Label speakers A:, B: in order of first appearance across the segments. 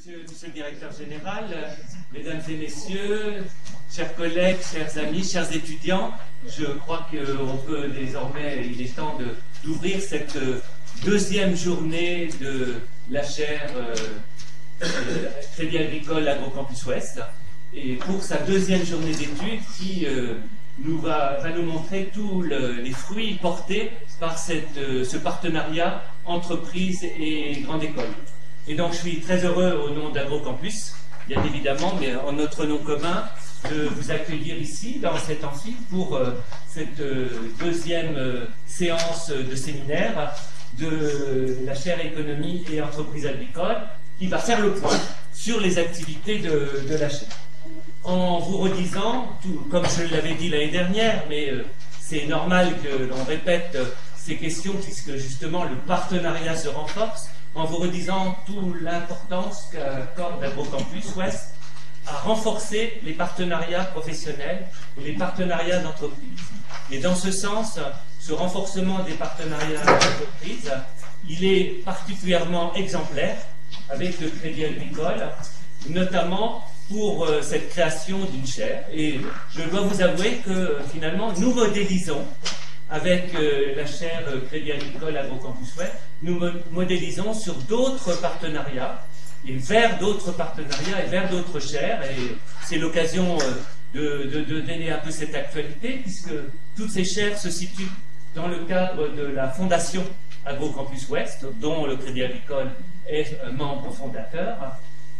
A: Monsieur le directeur général, mesdames et messieurs, chers collègues, chers amis, chers étudiants, je crois qu'on peut désormais, il est temps d'ouvrir cette deuxième journée de la chaire Crédit Agricole Agrocampus Ouest. Et pour sa deuxième journée d'études qui va nous montrer tous les fruits portés par ce partenariat entreprise et grande école. Et donc je suis très heureux au nom d'Agrocampus, bien évidemment, mais en notre nom commun, de vous accueillir ici, dans cet amphi, pour cette deuxième séance de séminaire de la chaire économie et entreprise agricole, qui va faire le point sur les activités de la chaire. En vous redisant, comme je l'avais dit l'année dernière, mais c'est normal que l'on répète ces questions puisque justement le partenariat se renforce, en vous redisant toute l'importance qu'accorde Agrocampus Ouest à renforcer les partenariats professionnels et les partenariats d'entreprise. Et dans ce sens, ce renforcement des partenariats d'entreprise, il est particulièrement exemplaire avec le Crédit Agricole, notamment pour cette création d'une chaire. Et je dois vous avouer que finalement, nous modélisons avec la chaire Crédit Agricole Agrocampus Ouest, nous modélisons sur d'autres partenariats et vers d'autres partenariats et vers d'autres chaires. Et c'est l'occasion de donner un peu cette actualité puisque toutes ces chaires se situent dans le cadre de la fondation Agrocampus Ouest, dont le Crédit Agricole est membre fondateur,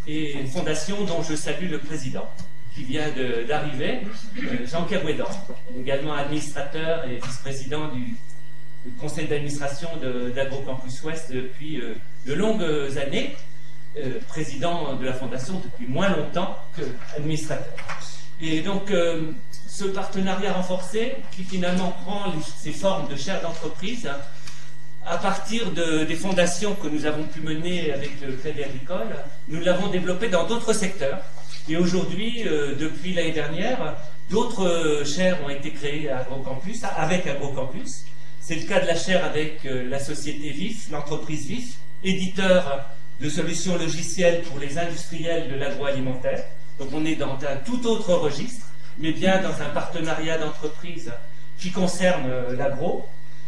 A: et une fondation dont je salue le président, qui vient d'arriver, Jean Kerouédan, également administrateur et vice-président du conseil d'administration d'Agrocampus Ouest depuis de longues années, président de la fondation depuis moins longtemps qu'administrateur. Et donc, ce partenariat renforcé, qui finalement prend ses formes de chaire d'entreprise, à partir des fondations que nous avons pu mener avec le Crédit Agricole, nous l'avons développé dans d'autres secteurs. Et aujourd'hui, depuis l'année dernière, d'autres chaires ont été créées avec Agrocampus. C'est le cas de la chaire avec la société VIF, l'entreprise VIF, éditeur de solutions logicielles pour les industriels de l'agroalimentaire. Donc on est dans un tout autre registre, mais bien dans un partenariat d'entreprise qui concerne l'agro.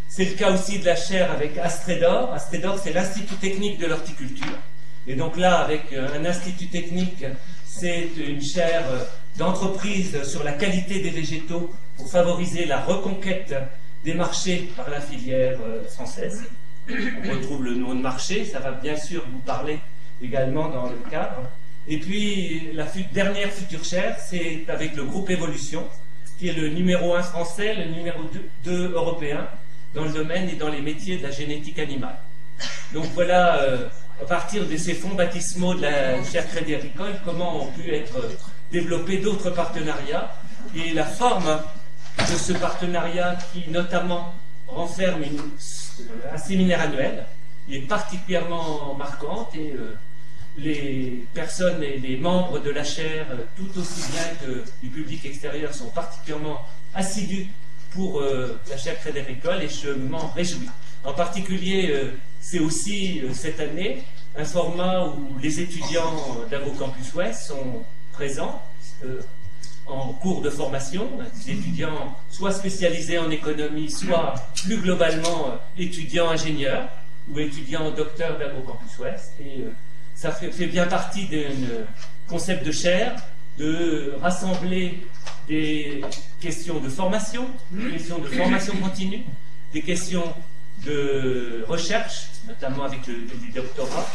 A: C'est le cas aussi de la chaire avec Astrédor. Astrédor, c'est l'Institut technique de l'horticulture. Et donc là, avec un institut technique, c'est une chaire d'entreprise sur la qualité des végétaux pour favoriser la reconquête des marchés par la filière française. On retrouve le nom de marché, ça va bien sûr vous parler également dans le cadre. Et puis, la dernière future chaire, c'est avec le groupe Évolution, qui est le numéro 1 français, le numéro 2 européen, dans le domaine et dans les métiers de la génétique animale. Donc voilà, à partir de ces fonds baptismaux de la chaire Crédit Agricole, comment ont pu être développés d'autres partenariats. Et la forme de ce partenariat qui notamment renferme un séminaire annuel est particulièrement marquante et les personnes et les membres de la chaire, tout aussi bien que du public extérieur, sont particulièrement assidus pour la chaire Crédit Agricole et je m'en réjouis. En particulier, c'est aussi cette année un format où les étudiants d'Agrocampus Ouest sont présents en cours de formation, des étudiants soit spécialisés en économie, soit plus globalement étudiants ingénieurs ou étudiants docteurs d'Agrocampus Ouest. Et ça fait bien partie d'un concept de chaire, de rassembler des questions de formation, des questions de formation continue, des questions de recherche, notamment avec les doctorats,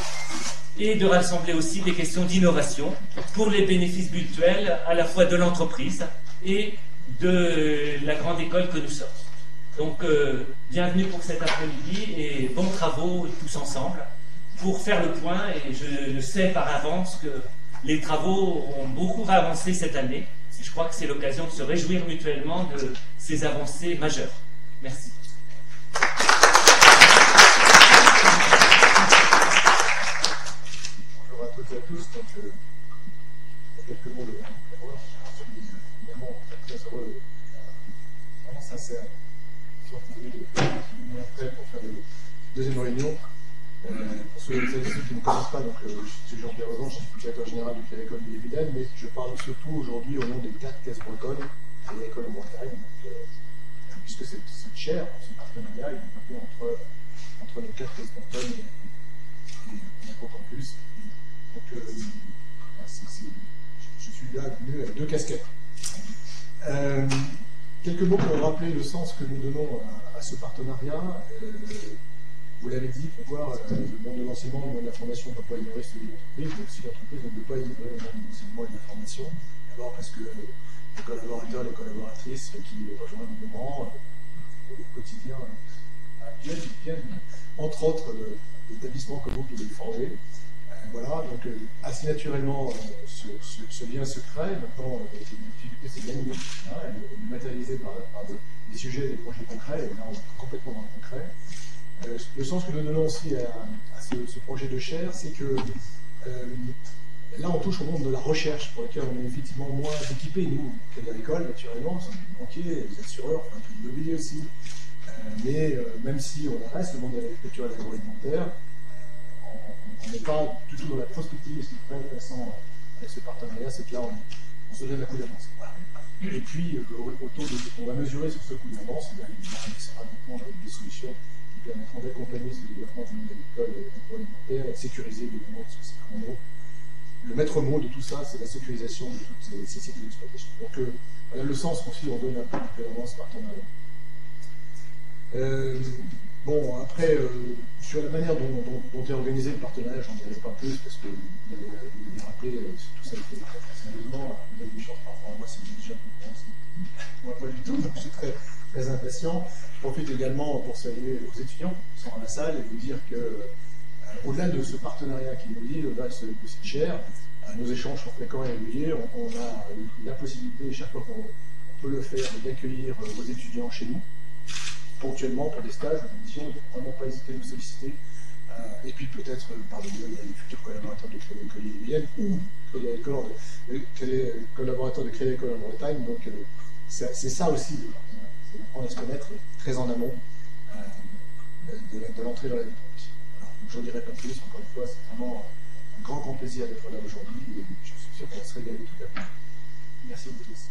A: et de rassembler aussi des questions d'innovation pour les bénéfices mutuels à la fois de l'entreprise et de la grande école que nous sommes. Donc, bienvenue pour cet après-midi et bons travaux tous ensemble pour faire le point. Et je le sais par avance que les travaux ont beaucoup avancé cette année. Et je crois que c'est l'occasion de se réjouir mutuellement de ces avancées majeures. Merci.
B: Bonjour à toutes et à tous. Donc, quelques mots de évidemment, très heureux, vraiment sincère, surtout de nous montrer pour faire des deuxième réunion. Pour ceux qui ne me connaissent pas, donc, je suis Jean-Pierre Levent, je suis directeur général du Crédit Agricole de Vilaine, mais je parle surtout aujourd'hui au nom des 4 caisses bretonnes, Crédit Agricole en Bretagne, puisque cette chaire, ce partenariat, il est développé entre nos 4 caisses bretonnes et encore plus. Donc, je suis là venu avec 2 casquettes. Quelques mots pour rappeler le sens que nous donnons à ce partenariat. Vous l'avez dit, pouvoir le monde de l'enseignement, le monde de la formation ne doit pas ignorer celui de l'entreprise, mais aussi l'entreprise ne doit pas ignorer le monde de l'enseignement et de la formation. D'abord parce que les collaborateurs, les collaboratrices qui rejoignent le mouvement au quotidien actuel, ils viennent, entre autres, d'établissements comme vous qui les formez. Voilà, donc assez naturellement, ce lien se crée. Maintenant, les difficultés, c'est d'animer et de matérialiser par des sujets, des projets concrets. Et là, on est complètement dans le concret. Le sens que nous donnons aussi à ce projet de chaire, c'est que là, on touche au monde de la recherche, pour lequel on est effectivement moins équipés, nous, Crédit Agricole, naturellement, c'est des banquiers, des assureurs, enfin, tout l'immobilier aussi. Mais même si on reste le monde de l'agriculture et de l'agroalimentaire, on n'est pas du tout dans la prospective. Et ce qui est très intéressant avec ce partenariat, c'est que là, on se donne un coup d'avance. Voilà. Et puis, autour de ce qu'on va mesurer sur ce coup d'avance, on essaiera de prendre des solutions qui permettront d'accompagner ce développement du monde agricole et agroalimentaire et de sécuriser évidemment ce que c'est un mot. Le maître mot de tout ça, c'est la sécurisation de toutes ces cycles d'exploitation. Donc, voilà le sens qu'on donne un peu plus avant ce partenariat. Bon, après, sur la manière dont est organisé le partenariat, j'en dirai pas plus parce que vous l'avez rappelé, tout ça a été très sérieusement. Vous avez des chances par rapport à moi, c'est déjà moi pas du tout, donc je suis très, très impatient. Je profite également pour saluer vos étudiants qui sont dans la salle et vous dire que, au-delà de ce partenariat qui nous lie, au-delà de cette chaire, nos échanges sont fréquents et réguliers. On a la possibilité, chaque fois qu'on peut le faire, d'accueillir vos étudiants chez nous, ponctuellement pour des stages, des missions, il ne faut vraiment pas hésiter à nous solliciter. Et puis peut-être, pardonnez-moi, il y a les futurs collaborateurs de Crédit Agricole de Vilaine ou collaborateurs de Crédit Agricole en Bretagne. Donc c'est ça aussi le partenariat, c'est apprendre à se connaître très en amont de l'entrée dans la vie professionnelle. Je n'en dirai pas plus, encore une fois, c'est vraiment un grand plaisir d'être là aujourd'hui et je suis sûr qu'on va se régaler tout à fait. Merci à vous tous.